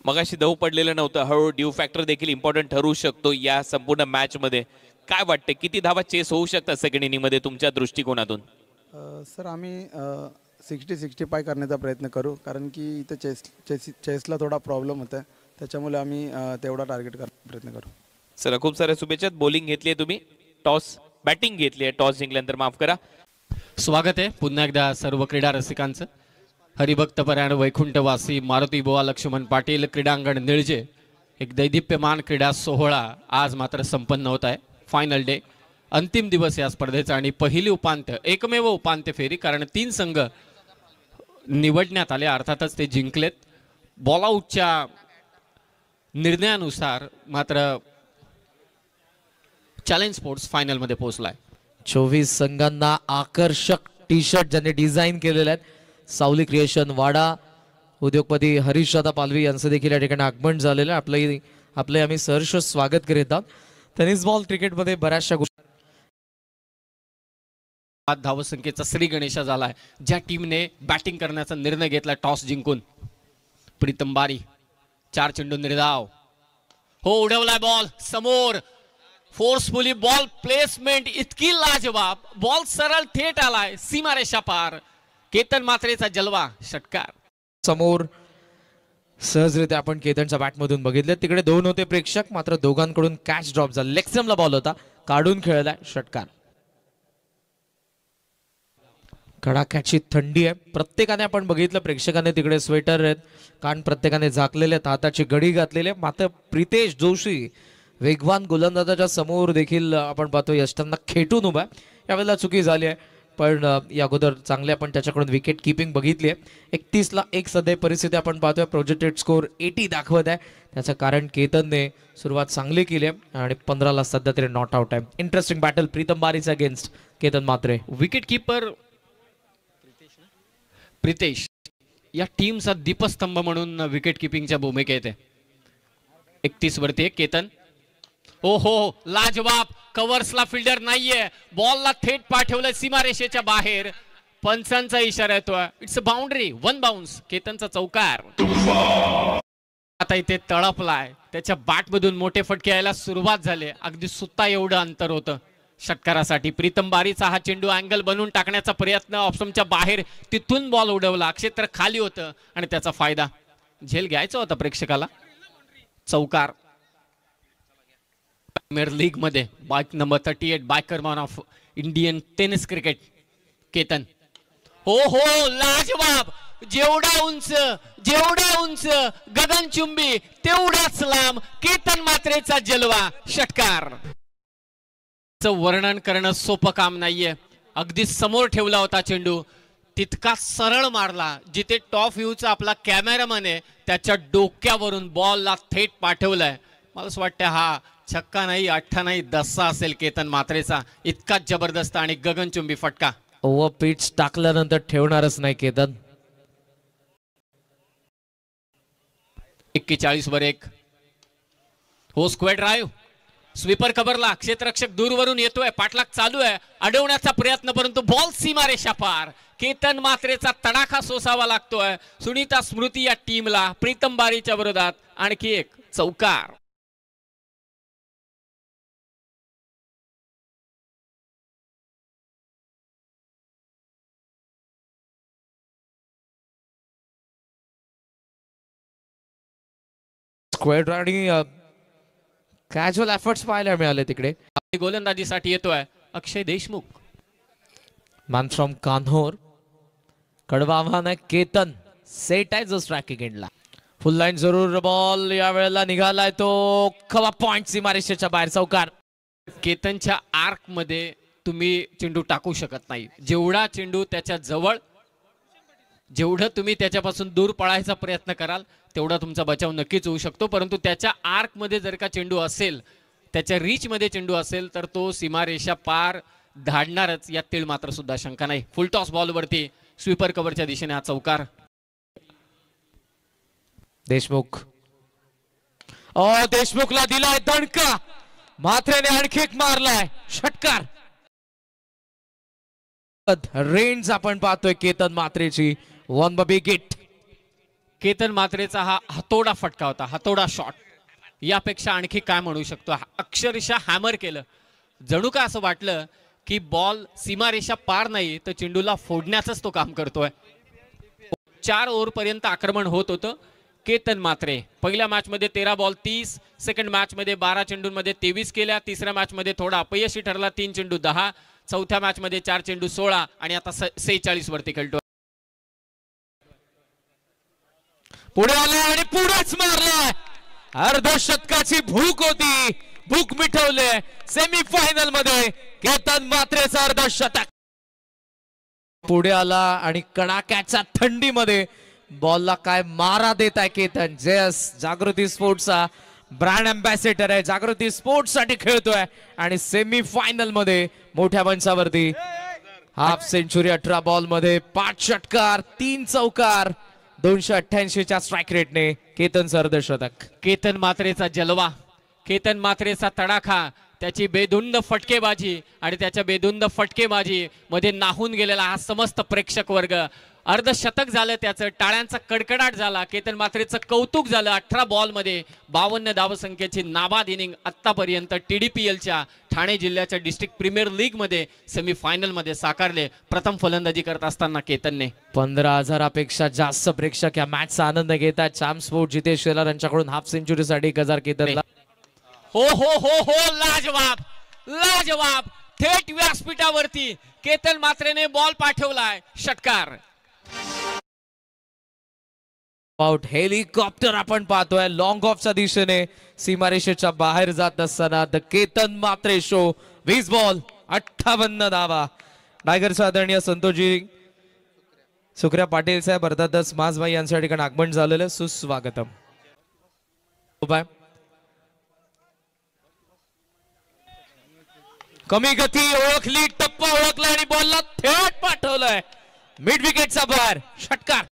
मगाशी दव पडलेलं नव्हतं, हळू ड्यू फॅक्टर देखील इम्पॉर्टंट ठरू शकतो या संपूर्ण मॅच मध्ये. काय वाटतं किती धावा चेस होऊ शकतात सेकंड इनिंग मध्ये तुमच्या दृष्टिकोनातून? सर आम्ही 60-65 करण्याचा प्रयत्न करू, कारण की इथं चेसला थोडा प्रॉब्लेम होता, त्याच्यामुळे आम्ही तेवढा टार्गेट करण्याचा प्रयत्न करू. चला, खूप साऱ्या शुभेच्छा. बॉलिंग घेतली आहे तुम्ही, टॉस बॅटिंग घेतली आहे, टॉस जिंकल्यानंतर माफ करा. स्वागत आहे पुन्हा एकदा सर्व क्रीडा रसिकांचं. हरिभक्तपरायण वैकुंठवासी मारुती बुवा लक्ष्मण पाटील क्रीडांगण निळजे एक दैदिप्यमान क्रीडा सोहळा आज मात्र संपन्न होत आहे. फायनल डे, अंतिम दिवस या स्पर्धेचा आणि पहिली उपांत्य, एकमेव उपांत्य फेरी, कारण 3 संघ निवडण्यात आले, अर्थातच ते जिंकलेत. बॉलआउटच्या निर्णयानुसार मात्र चॅलेंज स्पोर्ट्स फायनल मध्ये पोहोचलाय. 24 संघांना आकर्षक टी शर्ट ज्यांनी डिझाईन केलेले आहेत. सावली क्रिएशन वाडा, उद्योगपती हरीश दादा पालवी यांचं देखील या ठिकाणी आगमन झालेलं आहे. आपले आम्ही सहर्ष स्वागत करीत आहोत. टेनिस बॉल क्रिकेटमध्ये बऱ्याचशा गोष्टी. धावसंख्येचा श्री गणेशा झालाय. ज्या टीमने बॅटिंग करण्याचा निर्णय घेतला टॉस जिंकून, प्रीतम बारी, 4 चेंडू निर्धाव. हो, उडवलाय बॉल समोर, फोर्सफुली बॉल प्लेसमेंट इतकी लाजवाब, बॉल सरळ थेट आलाय सीमारेषा पार. केतन मात्रेचा जलवा, षटकार. समोर सहजरित्या आपण केतनच्या बॅट मधून बघितले, तिकडे 2 होते प्रेक्षक, मात्र दोघांकडून कॅच ड्रॉप झाला. लेग स्टंपला बॉल होता, काढून खेळलाय, षटकार. कडाक्याची थंडी आहे, प्रत्येकाने आपण बघितलं, प्रेक्षकाने तिकडे स्वेटर आहेत, कान प्रत्येकाने झाकलेले आहेत, हाताची घडी घातलेली आहे. मात्र प्रितेश जोशी वेगवान गोलंदाजाच्या समोर देखील आपण पाहतो यष्टांना खेटून उभा आहे. यावेळेला चुकी झाली आहे, पण या अगोदर चांगले आपण त्याच्याकडून विकेट किपिंग बघितली आहे. 31 ला 1 सध्या परिस्थिती आपण पाहतोय. प्रोजेक्टेड स्कोर 80 दाखवत आहे. त्याचं कारण केतनने सुरुवात चांगली केली आहे आणि 15 ला सध्या तरी नॉट आउट आहे. इंटरेस्टिंग बॅटल प्रीतम बारीचा against Ketan Mhatre. Wicket keeper Pritesh या टीमचा दीपस्तंभ म्हणून विकेट किपिंगच्या भूमिकेत आहे. 31 वरती केतन. हो हो, लाजवाब, कव्हर्सला फिल्डर नाहीये, बॉलला थेट पाठवलंय सीमारेषेच्या बाहेर. पंचांचा इशारा येतोय, इट्स अ बाउंड्री, 1 बाउन्स. केतनचा चौकार. आता इथे तळपलाय, त्याच्या बॅट मधून मोठे फटके यायला सुरुवात झाली. अगदी सुत्ता एवढं अंतर होतं षटकारासाठी. प्रीतम बारीचा हा चेंडू अँगल बनवून टाकण्याचा प्रयत्न, ऑप्शनच्या बाहेर, तिथून बॉल उडवला, क्षेत्र खाली होतं आणि त्याचा फायदा. झेल घ्यायचा होता प्रेक्षकाला. चौकार. प्रीमियर लीग मध्ये bike number 38 biker man of Indian tennis cricket Ketan. हो हो, लाजवाब, जेवढा उंच गगनचुंबी तेवढाच लांब. केतन मात्रेचा जलवा, षटकार. वर्णन करणं सोपं काम नाहीये. अगदी समोर ठेवला होता चेंडू, तितका सरळ मारला, जिथे टॉप व्ह्यूचा आपला कॅमेरामन आहे त्याच्या डोक्यावरून बॉलला थेट पाठवलाय. मला असं वाटतं हा छक्का नाही, अठ्ठा नाही, 10 असेल केतन मात्रेचा. इतका जबरदस्त आणि गगनचुंबी फटका. ओव्हर पिच टाकल्यानंतर ठेवणारच नाही केतन. 41 वर 1. हो, स्क्वेअर ड्राईव्ह, स्वीपर कव्हरला, क्षेत्ररक्षक दूरवरून येतोय, पाठलाग चालू आहे, अडवण्याचा प्रयत्न, परंतु बॉल सीमारेषा पार. केतन मात्रेचा तडाखा सोसावा लागतोय. सुनीता स्मृती या टीमला प्रीतम बारीच्या विरोधात आणखी एक चौकार. स्क्वेअर आणि कॅज्युअल एफर्ट्स पाहायला मिळाले तिकडे. गोलंदाजीसाठी येतोय अक्षय देशमुख. Man from Kanhor. कडवा आव्हान आहे, केतन सेट आहे जो स्ट्रायकिंग एंडला. फुल लाईन जरूर, बॉल या वेळेला निघालाय तो खवा पॉइंट सीमारेषेच्या बाहेर, चौकार. केतनच्या आर्क मध्ये तुम्ही चेंडू टाकू शकत नाही. जेवढा चेंडू त्याच्या जवळ, जेवढं तुम्ही त्याच्यापासून दूर पळायचा प्रयत्न कराल तेवढा तुमचा बचाव नक्कीच होऊ शकतो. परंतु त्याच्या आर्क मध्ये जर का चेंडू असेल, त्याच्या रीच मध्ये चेंडू असेल तर तो सीमारेषा पार धाडणारच, यात तीळ मात्र सुद्धा शंका नाही. फुल टॉस बॉल वरती स्वीपर कव्हरच्या दिशेने हा चौकार. देशमुख. देशमुखला दिलाय दणका, मात्रेने आणखी एक मारलाय, षटकार. रेंज आपण पाहतोय केतन मात्रेची. वन बबी गिट. केतन मात्रेचा हा हातोडा फटका होता, हातोडा शॉट. यापेक्षा आणखी काय म्हणू शकतो, अक्षरशः हॅमर केलं. जणू का असं वाटलं की बॉल सीमारेषा पार नाही तर चेंडूला फोडण्याचंच तो काम करतोय. 4 ओव्हर पर्यंत आक्रमण होत होतं. केतन मात्रे पहिल्या मॅच मध्ये 13 बॉल 30, सेकंड मॅच मध्ये 12 चेंडूंमध्ये 23 केल्या, तिसऱ्या मॅच मध्ये थोडा अपयशी ठरला, 3 चेंडू 10, चौथ्या मॅच मध्ये 4 चेंडू 16 आणि आता 46 वरती खेळतो. पुढे आले आणि पुढेच मारलाय. अर्धशतकाची भूक होती, भूक मिटवले. सेमी फायनल मध्ये केतन मात्रेचा अर्धशतक पुढे आला आणि कडाक्याच्या थंडीमध्ये बॉलला काय मारा देत आहे केतन. जेस जागृती स्पोर्ट्सचा ब्रँड अँबॅसेडर आहे, जागृती स्पोर्ट्स साठी खेळतोय आणि सेमी फायनल मध्ये मोठ्या मंचावरती हाफ सेंचुरी 18 बॉल मध्ये 5 षटकार 3 चौकार 288च्या स्ट्राईक रेटने केतनचं अर्धशतक. केतन मात्रेचा जलवा, केतन मात्रेचा तडाखा, त्याची बेधुंद फटकेबाजी आणि त्याच्या बेधुंद फटकेबाजी मध्ये नाहून गेलेला हा समस्त प्रेक्षक वर्ग. अर्धशतक झालं त्याचं, टाळ्यांचा कडकडाट झाला, केतन मात्रेचं कौतुक झालं. 18 बॉल मध्ये 52 धावसंख्येची नाबाद इनिंग आतापर्यंत TDPLच्या ठाणे जिल्ह्याच्या डिस्ट्रिक्ट प्रीमियर लीग मध्ये सेमीफायनल मध्ये साकारले. प्रथम फलंदाजी करत असताना केतनने 15,000पेक्षा जास्त प्रेक्षक या मॅचचा आनंद घेतात. चॅम्प स्पोर्ट जितेश शेलार यांच्याकडून हाफ सेंचुरीसाठी 1000 केतनला. हो हो हो हो, लाजवाब लाजवाब. थेट व्यासपीठावरती केतन मात्रेने बॉल पाठवलाय, षटकार. आउट हेलिकॉप्टर आपण पाहतोय लॉंग ऑफच्या दिशेने सीमारेषेच्या बाहेर जात असताना the Ketan Matre show. 20 ball 58 धावा. टायगरच्या आदरणीय संतोषजी सुखऱ्या पाटील साहेब अर्थातच मासभाई यांच्या ठिकाणी आगमन झालेलं, सुस्वागतम. कमी गती ओळखली, टप्पा ओळखला आणि बॉलला थेट पाठवलंय मिड विकेटचा बाहेर, षटकार.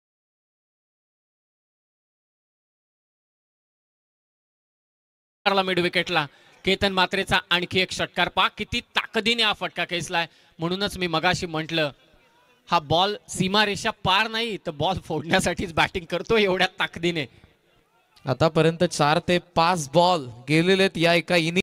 मिड विकेटला केतन मात्रेचा आणखी एक षटकार. पा किती ताकदीने हा फटका खेचलाय. म्हणूनच मी मगाशी म्हटलं हा बॉल सीमारेषा पार नाही तर बॉल फोडण्यासाठीच बॅटिंग करतो एवढ्या ताकदीने. आतापर्यंत 4 ते 5 बॉल गेलेले या एका इनिंग